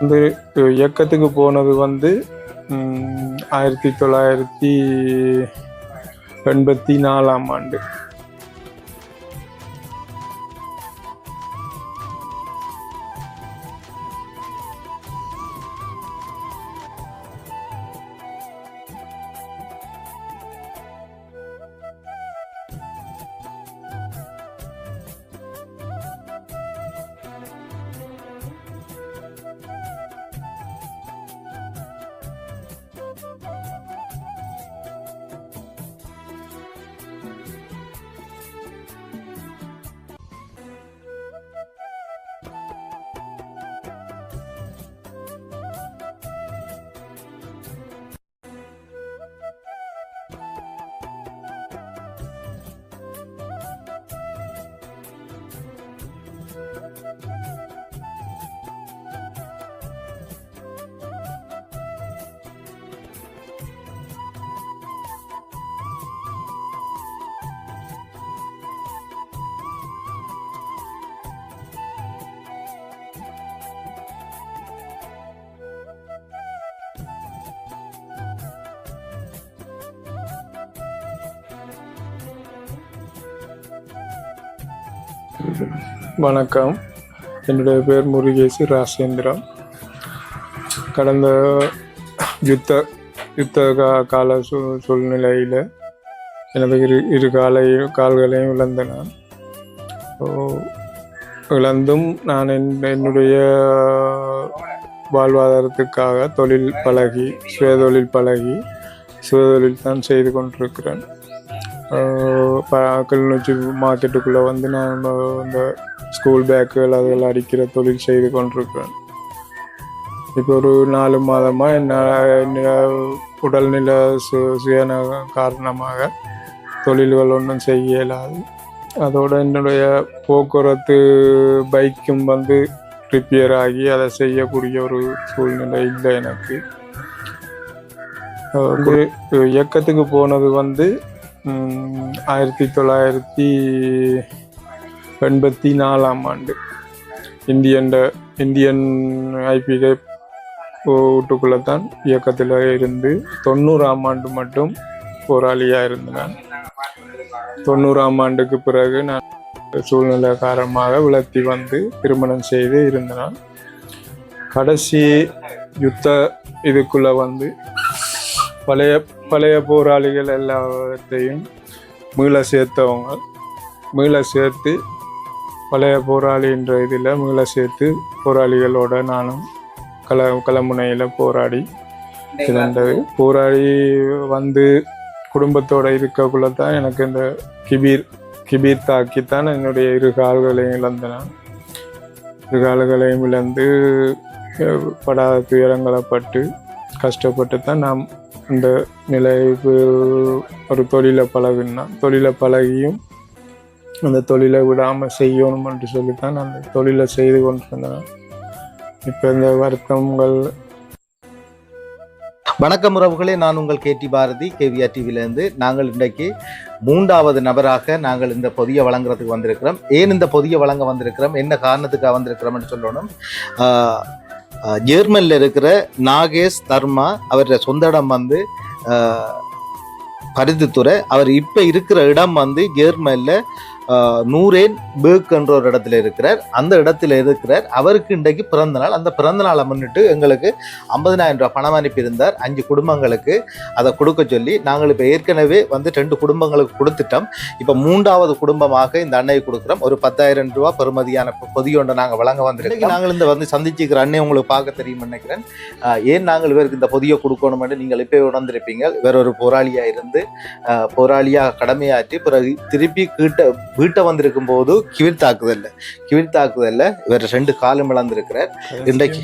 இந்த இயக்கத்துக்கு போனது வந்து 1984ஆம் ஆண்டு. வணக்கம், என்னுடைய பேர் முருகேசி ராசேந்திரம். கடந்த யுத்த கால சூழ்நிலையில் எனது இரு கால்களையும் இழந்தேன். இழந்தும் நான் என்னுடைய வாழ்வாதாரத்துக்காக சுயதொழில் தான் செய்து கொண்டிருக்கிறேன். கிளிநொச்சி மார்க்கெட்டுக்குள்ளே வந்து நான் இந்த ஸ்கூல் பேக்குகள் அதெல்லாம் அடிக்கிற தொழில் செய்து கொண்டிருக்கிறேன். இப்போ ஒரு 4 மாதமாக என்னோட உடல்நில சுயன காரணமாக தொழில்கள் ஒன்றும் செய்ய இயலாது. அதோடு என்னுடைய போக்குவரத்து பைக்கும் வந்து ரிப்பேர் ஆகி அதை செய்யக்கூடிய ஒரு சூழ்நிலை இல்லை எனக்கு. இயக்கத்துக்கு போனது வந்து 1984ஆம் ஆண்டு. இந்தியன் ஐபிகே வீட்டுக்குள்ளே தான் இயக்கத்தில் இருந்து 90ஆம் ஆண்டு மட்டும் போராளியாக இருந்தேன். 90ஆம் ஆண்டுக்கு பிறகு நான் சூழ்நிலை காரணமாக விலத்தி வந்து திருமணம் செய்து இருந்தேன். கடைசி யுத்த இதுக்குள்ளே வந்து பழைய போராளிகள் எல்லாத்தையும் மீள சேர்த்து பழைய போராளின்ற இதில் மீள சேர்த்து போராளிகளோட நானும் களமுனையில் போராடி வந்து குடும்பத்தோடு இருக்கக்குள்ள தான் எனக்கு இந்த கிபீர் தாக்கித்தான் என்னுடைய இரு கால்களையும் இழந்தேன். இரு கால்களையும் இழந்து படாத துயரங்களை பட்டு கஷ்டப்பட்டு தான் நாம் இந்த நிலைக்கு ஒரு தொழிலை பழகியும் அந்த தொழிலை விடாமல் செய்யணும் என்று சொல்லித்தான் அந்த தொழிலை செய்து கொண்டிருந்தேன். இப்போ இந்த வருத்தங்கள். வணக்கம் உறவுகளே, நான் உங்கள் கேடி பாரதி, கேவிஆர் டிவிலேருந்து. நாங்கள் இன்றைக்கு 3வது நபராக நாங்கள் இந்த பொதியை வழங்குறதுக்கு வந்திருக்கிறோம். ஏன் இந்த பொதியை வழங்க வந்திருக்கிறோம், என்ன காரணத்துக்காக வந்திருக்கிறோம்னு சொல்லணும். ஜெர்மனில் இருக்கிற நாகேஷ் தர்மா, அவருடைய சொந்த இடம் வந்து பருத்தித்துறை. அவர் இப்போ இருக்கிற இடம் வந்து ஜெர்மனில் நூரேன் பேக் என்ற ஒரு இடத்துல இருக்கிறார். அந்த இடத்துல இருக்கிறார். அவருக்கு இன்றைக்கு பிறந்த நாள். அந்த பிறந்த நாளை முன்னிட்டு எங்களுக்கு 50,000 ரூபாய் பணம் அனுப்பியிருந்தார் 5 குடும்பங்களுக்கு. அதை கொடுக்க சொல்லி நாங்கள் இப்போ ஏற்கனவே வந்து 2 குடும்பங்களுக்கு கொடுத்துட்டோம். இப்போ 3வது குடும்பமாக இந்த அன்னையை கொடுக்குறோம். ஒரு 10,000 ரூபாய் பெறுமதியான பொதியொன்றை நாங்கள் வழங்க வந்திருக்கோம். நாங்கள் இந்த வந்து சந்திச்சுக்கிற அன்னை உங்களுக்கு பார்க்க தெரியும் நினைக்கிறேன். ஏன் நாங்கள் இவருக்கு இந்த பொதியை கொடுக்கணும்னு நீங்கள் இப்போ உணர்ந்திருப்பீங்க. வேற ஒரு போராளியாக இருந்து போராளியாக கடமையாற்றி பிறகு திருப்பி வீட்டை வந்திருக்கும் போது கிவிர் தாக்குதல்ல இவர் 2 காலும் இழந்திருக்கிறார். இன்றைக்கு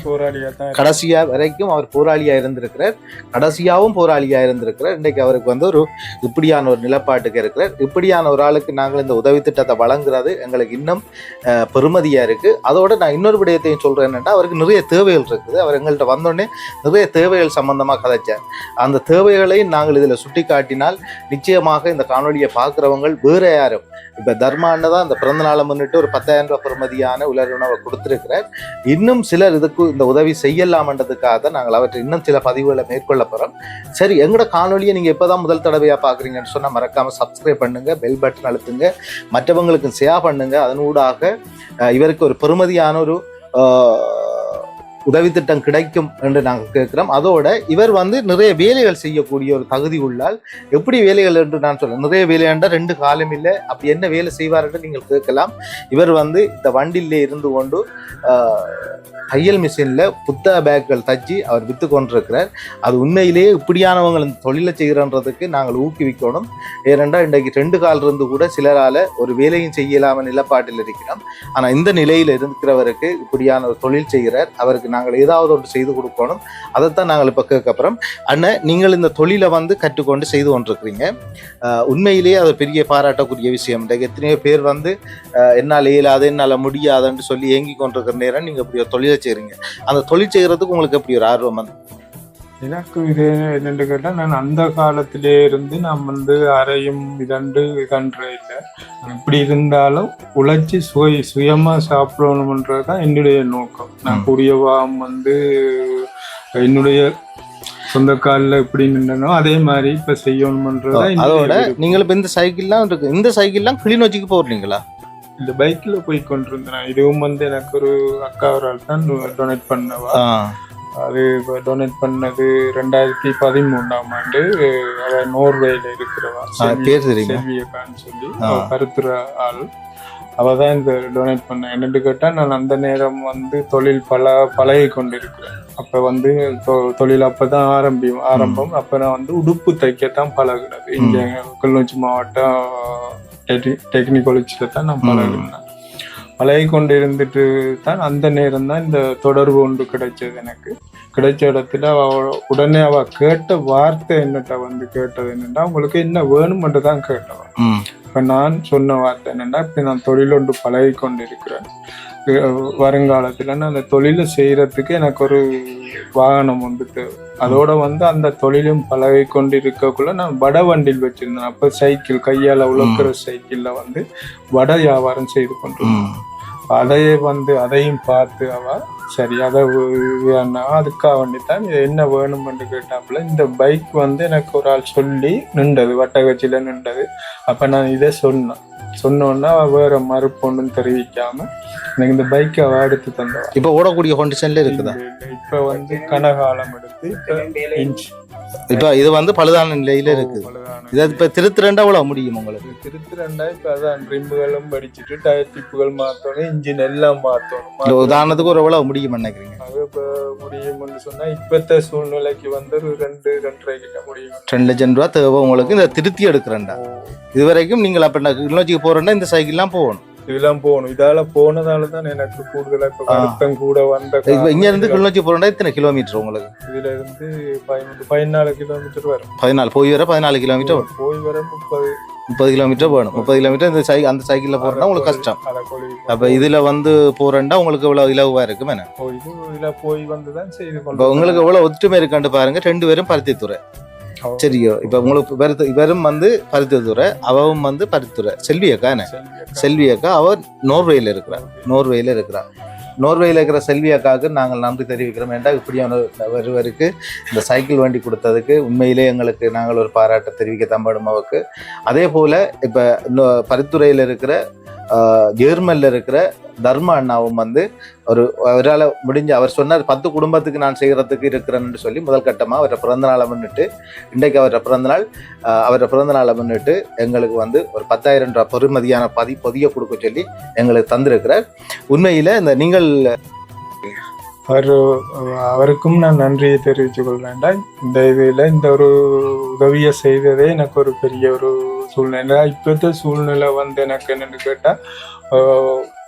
கடைசியா வரைக்கும் அவர் போராளியா இருந்திருக்கிறார். கடைசியாவும் போராளியா இருந்திருக்கிறார். இன்றைக்கு அவருக்கு வந்து ஒரு இப்படியான ஒரு நிலப்பாட்டுக்கு இருக்கிறார். இப்படியான ஒரு ஆளுக்கு நாங்கள் இந்த உதவி திட்டத்தை வழங்குறது எங்களுக்கு இன்னும் பெருமதியா இருக்கு. அதோட நான் இன்னொரு விடயத்தையும் சொல்றேன். என்னன்னா, அவருக்கு நிறைய தேவைகள் இருக்குது. அவர் எங்கள்கிட்ட வந்தோடனே நிறைய தேவைகள் சம்பந்தமா கதைச்சார். அந்த தேவைகளையும் நாங்கள் இதுல சுட்டி காட்டினால் நிச்சயமாக இந்த காணொலியை பார்க்கிறவங்க வேற யாரும் இப்ப தர்மா அண்ணன் தான் இந்த பிறந்த நாளை முன்னிட்டு ஒரு 10,000 ரூபாய் பெறுமதியான உலர் உணவை கொடுத்திருக்கிறார். இன்னும் சிலர் இதுக்கு இந்த உதவி செய்யலாம்ன்றதுக்காக தான் நாங்கள் அவற்றை இன்னும் சில பதிவுகளை மேற்கொள்ள போறோம். சரி, எங்களோட காணொலியை நீங்க எப்பதான் முதல் தடவையா பாக்குறீங்கன்னு சொன்னா மறக்காம சப்ஸ்கிரைப் பண்ணுங்க, பெல் பட்டன் அழுத்துங்க, மற்றவங்களுக்கு ஷேர் பண்ணுங்க. அதனூடாக இவருக்கு ஒரு பெறுமதியான ஒரு உதவி திட்டம் கிடைக்கும் என்று நாங்கள் கேட்கிறோம். அதோட இவர் வந்து நிறைய வேலைகள் செய்யக்கூடிய ஒரு தகுதி உள்ளால். எப்படி வேலைகள் என்று நான் சொல்றேன், நிறைய வேலை என்றால் 2 காலம் இல்லை, அப்படி என்ன வேலை செய்வார் என்று நீங்கள் கேட்கலாம். இவர் வந்து இந்த வண்டியிலே இருந்து கொண்டு தையல் மிஷின்ல புத்தக பேக்குகள் தச்சு அவர் வித்து கொண்டிருக்கிறார். அது உண்மையிலேயே இப்படியானவங்க இந்த தொழிலை செய்கிறன்றதுக்கு நாங்கள் ஊக்குவிக்கணும். ஏனென்றால் இன்றைக்கு 2 கால் இருந்து கூட சிலரால ஒரு வேலையும் செய்யலாம நிலப்பாட்டில் இருக்கிறோம். ஆனா இந்த நிலையில இருக்கிறவருக்கு இப்படியான ஒரு தொழில் செய்கிறார், அவருக்கு நாங்கள் ஏதாவது ஒன்று செய்து கொடுக்கணும். அதைத்தான் நாங்கள் இப்போ கேட்கப்புறம். அண்ணன், நீங்கள் இந்த தொழிலை வந்து கற்றுக்கொண்டு செய்து கொண்டிருக்கிறீங்க. உண்மையிலேயே அது பெரிய பாராட்டக்கூடிய விஷயம். இன்றைக்கு எத்தனையோ பேர் வந்து என்னால் இயலாது, என்னால் முடியாதுன்னு சொல்லி ஏங்கி கொண்டிருக்கிற நேரம் நீங்கள் இப்படி ஒரு தொழிலை செய்கிறீங்க. அந்த தொழில் செய்கிறதுக்கு உங்களுக்கு எப்படி ஒரு ஆர்வம் வந்து? எனக்கு இது என்னென்று கேட்டால், நான் அந்த காலத்திலே இருந்து நான் வந்து அறையும் இதன்று இல்லை. இப்படி இருந்தாலும் உழைச்சி சுயமாக சாப்பிடணுன்றது தான் என்னுடைய நோக்கம். நான் கூடியவாம் வந்து என்னுடைய சொந்த காலில் எப்படி நின்றனோ அதே மாதிரி இப்போ செய்யணும்ன்றதா. அதோட நீங்கள் இப்போ இந்த சைக்கிள்லாம் இருக்கு, இந்த சைக்கிள்லாம் கிளிநொச்சிக்கு போடுறீங்களா? இந்த பைக்கில் போய் கொண்டிருந்தேன். இதுவும் வந்து எனக்கு ஒரு அக்கா ஒரு ஆள் தான் டொனேட் பண்ணவா. அது டொனேட் பண்ணது 2013ஆம் ஆண்டு. அவ நோர்வேல இருக்கிறவா, செல்வியக்கான்னு சொல்லி கருத்துற ஆள். அவ தான் இந்த டொனேட் பண்ண. என்னென்னு கேட்டால், நான் அந்த நேரம் வந்து தொழில் பழகி கொண்டு இருக்கிறேன். அப்போ வந்து தொழில் அப்போதான் ஆரம்பம். அப்போ நான் வந்து உடுப்பு தைக்கத்தான் பழகுறது. இங்கே கிளிநொச்சி மாவட்டம் டெக்னிக்காலஜியில் தான் நான் பழகினேன். பழகி கொண்டு இருந்துட்டு தான் அந்த நேரம் தான் இந்த தொடர்பு ஒன்று கிடைச்சது. எனக்கு கிடைச்ச இடத்துல உடனே அவ கேட்ட வார்த்தை என்னட்ட வந்து கேட்டது என்னன்னா, உங்களுக்கு என்ன வேணும்னு தான் கேட்டவன். இப்ப நான் சொன்ன வார்த்தை என்னன்னா, இப்ப நான் தொழில் ஒன்று பழகி கொண்டு இருக்கிறேன். வருங்காலத்துல நான் அந்த தொழிலை செய்யறதுக்கு எனக்கு ஒரு வாகனம் வந்து தேவை. அதோட வந்து அந்த தொழிலும் பழகி கொண்டு இருக்கக்குள்ள நான் வட வண்டியில் வச்சிருந்தேன். அப்ப சைக்கிள் கையால உழக்கிற சைக்கிள்ல வந்து வட வியாபாரம் செய்து கொண்டிருந்தேன். அதையும் பார்த்து அவ சரி அதை அதுக்காக வேண்டித்தான் என்ன வேணும்னு கேட்டாப்புல இந்த பைக் வந்து எனக்கு ஒரு ஆள் சொல்லி நின்றது, வட்டகச்சியில நின்றது. அப்ப நான் இதை சொன்னோன்னா அவ வேற மறுப்பு ஒன்றும் தெரிவிக்காம எனக்கு இந்த பைக் அவ எடுத்து தந்தவா. இப்ப ஓடக்கூடிய கண்டிஷன்ல இருக்குதா? இப்ப வந்து கனகாலம் எடுத்து இப்ப இது வந்து பழுதான நிலையில இருக்குது. இதை இப்ப திருத்திரண்டா அவ்வளவு முடியும் உங்களுக்கு? திருத்திரண்டா இப்ப அதான் ரிம்புகளும் படிச்சுட்டு டயர் டிப்புகள் மாத்தணும், இன்ஜின் எல்லாம் மாத்தணும். உதாரணத்துக்கு ஒரு எவ்வளவு முடியும் நினைக்கிறீங்க? அது இப்ப முடியும்னு சொன்னா இப்பத்த சூழ்நிலைக்கு வந்து ஒரு 2-2.5 கிட்ட முடியும். 2 லட்சம் ரூபாய் தேவை உங்களுக்கு இந்த திருத்தி எடுக்கிறேன்டா. இது வரைக்கும் நீங்கள் அப்ப கிளிநொச்சிக்கு போறேன்னா இந்த சைக்கிள்லாம் போகணும், இதெல்லாம் போகணும். இதால போனதாலதான் எனக்கு கூடுதலா இப்ப வருத்தம் கூட வந்த. இங்க இருந்து கிளிநொச்சி போறேன்னா எத்தனை கிலோமீட்டர் உங்களுக்கு? இதுல இருந்து 14 கிலோமீட்டர் வரும். 14 போய் வர 14 கிலோமீட்டர் வரும். போய் வர 30 கிலோமீட்டர் வேணும். 30 கிலோமீட்டர் அந்த சைக்கிள்ல போறேன்னா உங்களுக்கு கஷ்டம். அப்ப இதுல வந்து போறேன்னா உங்களுக்கு இவ்வளவு இலவா இருக்கும். இதுல போய் வந்துதான் செய்து உங்களுக்கு எவ்வளவு ஒற்றுமை இருக்கான்னு பாருங்க. 2 பேரும் பருத்தித்துறை, சரியோ? இப்ப உங்களுக்கு இவரும் வந்து பருத்தித்துறை, அவவும் வந்து பருத்தித்துறை. செல்வி அக்கா அவர் நோர்வேல இருக்கிறார். நோர்வேல இருக்கிற செல்வி அக்காவுக்கு நாங்கள் நன்றி தெரிவிக்கிறோம். ஏன்டா இப்படியான ஒருவருக்கு இந்த சைக்கிள் வண்டி கொடுத்ததுக்கு உண்மையிலே எங்களுக்கு நாங்கள் ஒரு பாராட்டை தெரிவிக்க தம்படும் அவருக்கு. அதே போல இப்ப பருத்துறையில இருக்கிற ஜெர்மன்ல இருக்கிற தர்மா அண்ணாவும் வந்து அவரால் முடிஞ்ச, அவர் சொன்னார் 10 குடும்பத்துக்கு நான் செய்யறதுக்கு இருக்கிறேன்னு சொல்லி முதல் கட்டமா அவரை பிறந்தநாளை முன்னிட்டு, இன்றைக்கு அவரை பிறந்தநாளை முன்னிட்டு எங்களுக்கு வந்து ஒரு 10,000 ரூபாய் பெறுமதியான பொதிய கொடுக்க சொல்லி எங்களுக்கு தந்திருக்கிறார். உண்மையில இந்த நீங்கள் அவருக்கும் நான் நன்றியை தெரிவித்துக் கொள்வேன்டா. இந்த இதுல இந்த ஒரு உதவியை செய்ததே எனக்கு ஒரு பெரிய ஒரு சூழ்நிலை. இப்பத்த சூழ்நிலை வந்து எனக்கு என்னன்னு கேட்டா,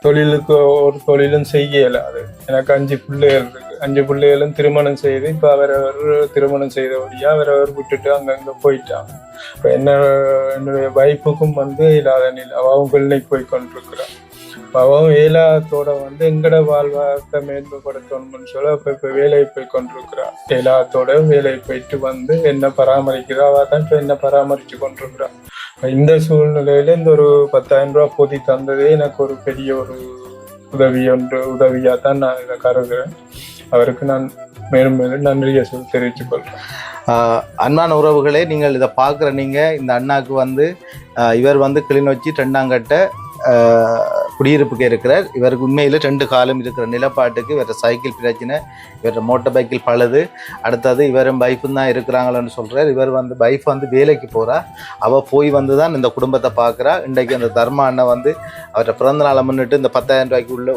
தொழிலுக்கு ஒரு தொழிலும் செய்யல. அது எனக்கு 5 பிள்ளைகள் இருக்கு. 5 பிள்ளைகளும் திருமணம் செய்து இப்ப அவரவர் திருமணம் செய்தபடியா அவரவர் விட்டுட்டு அங்கங்க போயிட்டாங்க. இப்ப என்னுடைய வைப்புக்கும் வந்து இல்லாத நிலை, அவங்க பிள்ளை போய் கொண்டிருக்கிறான். அவன் ஏலாத்தோட வந்து எங்கட வாழ்வாக்க மேன்மைப்படுத்தணும்னு சொல்லி இப்ப வேலையை போய் கொண்டிருக்கிறா. ஏலாத்தோட வேலையை போயிட்டு வந்து என்ன பராமரிக்கிறா. அவ தான் இப்ப என்ன பராமரிச்சு கொண்டிருக்கிறா. இந்த சூழ்நிலையில இந்த ஒரு 10,000 ரூபாய் பொதி தந்ததே எனக்கு ஒரு பெரிய ஒரு உதவியா தான் நான் இதை கருதுகிறேன். அவருக்கு நான் மேலும் மேலும் நன்றியை தெரிவித்துக் கொள்றேன். அன்பான உறவுகளே, நீங்கள் இதை பார்க்குற நீங்கள் இந்த அண்ணாக்கு வந்து இவர் வந்து கிளிநொச்சி 2ஆம் கட்ட குடியிருப்புக்கு இருக்கிறார். இவருக்கு உண்மையில் 2 காலம் இருக்கிற நிலப்பாட்டுக்கு இவர சைக்கிள் பிரச்சனை, இவர மோட்டர் பைக்கில் பழுது, அடுத்தது இவரும் பைஃபும் தான் இருக்கிறாங்களன்னு சொல்கிறார். இவர் வந்து பைஃப் வந்து வேலைக்கு போகிறா. அவள் போய் வந்து தான் இந்த குடும்பத்தை பார்க்குறா. இன்றைக்கு அந்த தர்மா அண்ணன் வந்து அவரை பிறந்த நாளை முன்னிட்டு இந்த 10,000 ரூபாய்க்கு உள்ள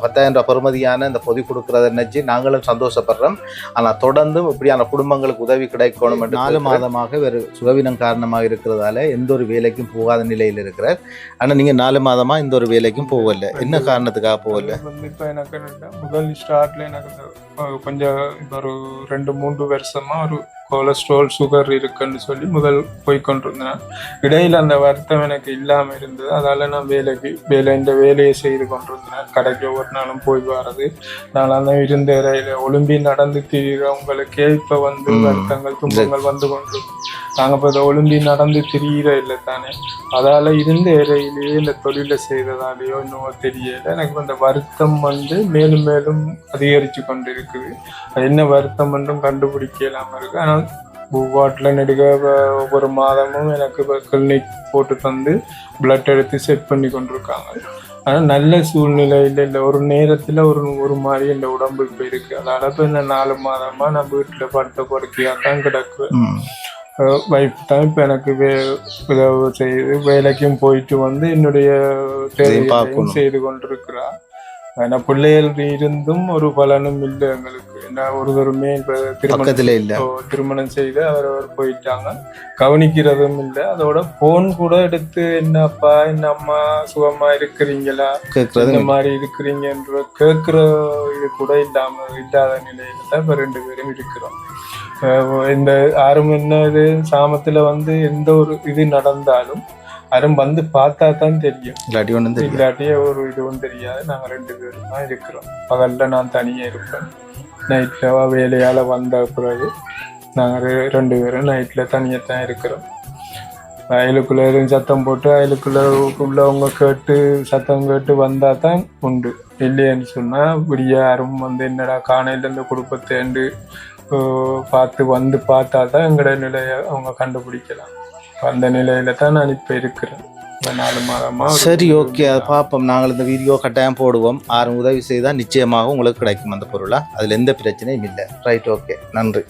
10,000 ரூபாய் பெறுமதியான இந்த பொதி கொடுக்குறத நினச்சி நாங்களும் சந்தோஷப்படுறோம். ஆனால் தொடர்ந்தும் இப்படியான குடும்பங்களுக்கு உதவி கிடைக்கணும். 4 மாதமாக இவர் சுகவீனம் காரணமாக இருக்கிறதால எந்த ஒரு வேலைக்கும் போகாத நிலையில் இருக்கிறார். ஆனால் நீங்கள் 4 மாதமாக இந்த ஒரு வேலைக்கும் போகல. என்ன காரணத்துக்காக போகல? இப்ப எனக்கு முதல் ஸ்டார்ட்ல எனக்கு கொஞ்சம் ஒரு 2-3 வருஷமா ஒரு கொலஸ்ட்ரால் சுகர் இருக்குன்னு சொல்லி முதல் போய்கொண்டிருந்தேன். இடையில அந்த வருத்தம் எனக்கு இல்லாம இருந்தது. அதால நான் இந்த வேலையை செய்து கொண்டிருந்தேன். கடைக்கு ஒவ்வொரு நாளும் போய் வர்றது. நான் அந்த இருந்த இறையில ஒலிம்பி நடந்து திரிகிறவங்களுக்கே இப்ப வந்து வருத்தங்கள் துன்பங்கள் வந்து கொண்டு நாங்க இப்ப ஒலிம்பி நடந்து திரியிற இல்லை தானே. அதால இருந்த இறையிலேயே இந்த தொழிலை செய்ததாலேயோ இன்னும் தெரியல. எனக்கு அந்த வருத்தம் வந்து மேலும் மேலும் அதிகரிச்சு கொண்டு இருக்குது. என்ன வருத்தம் என்றும் கண்டுபிடிக்க இல்லாம இருக்கு. ஆனால் வாட்டில் நெடுக ஒவ்வொரு மாதமும் எனக்கு கிளினிக் போட்டு தந்து பிளட் எடுத்து செட் பண்ணி கொண்டிருக்காங்க. ஆனால் நல்ல சூழ்நிலையில் இல்லை. ஒரு நேரத்தில் ஒரு மாதிரி இந்த உடம்பு இப்போ இருக்கு. அதனால இப்போ இந்த 4 மாதமா நான் வீட்டில் படுத்த படுக்கையாக தான் கிடக்குவேன். வைஃப் தான் இப்போ எனக்கு உதவி செய்து வேலைக்கும் போயிட்டு வந்து என்னுடைய தேவையையும் செய்து கொண்டிருக்கிறா. ஏன்னா பிள்ளைகள் இருந்தும் ஒரு பலனும் இல்லை எங்களுக்கு. ஏன்னா ஒருவருமே இப்ப திருமணம் செய்து அவர் போயிட்டாங்க. கவனிக்கிறதும் இல்லை. அதோட போன் கூட எடுத்து என்னப்பா என்ன அம்மா சுகமா இருக்கிறீங்களா, இந்த மாதிரி இருக்கிறீங்கன்ற கேட்கிற இது கூட இல்லாத நிலையில தான் இப்ப 2 பேரும் இருக்கிறோம். இந்த யாரும் என்ன இது சாமத்துல வந்து எந்த ஒரு இது நடந்தாலும் யாரும் வந்து பார்த்தா தான் தெரியும். இல்லாட்டியே ஒரு இதுவும் தெரியாது. நாங்க 2 பேரும் தான் இருக்கிறோம். பகல்ல நான் தனியா இருப்பேன். நைட்ல வேலையால வந்த பிறகு நாங்க 2 பேரும் நைட்ல தனியத்தான் இருக்கிறோம். வயலுக்குள்ள எதுவும் சத்தம் போட்டு வயலுக்குள்ள உள்ளவங்க கேட்டு சத்தம் கேட்டு வந்தா தான் உண்டு. இல்லைன்னு சொன்னா விடிய யாரும் வந்து என்னடா காணையில இருந்து குடும்பத்தேண்டு பார்த்து வந்து பார்த்தா தான் எங்களோட நிலைய அவங்க கண்டுபிடிக்கலாம். அந்த நிலையில தான் நான் இப்ப இருக்கிறேன். 4 மாதமா. சரி, ஓகே, அதை பார்ப்போம். நாங்கள் இந்த வீடியோ கட்டாயம் போடுவோம். யாரும் உதவி செய்தால் நிச்சயமாக உங்களுக்கு கிடைக்கும் அந்த பொருளா. அதில் எந்த பிரச்சனையும் இல்லை. ரைட், ஓகே, நன்றி.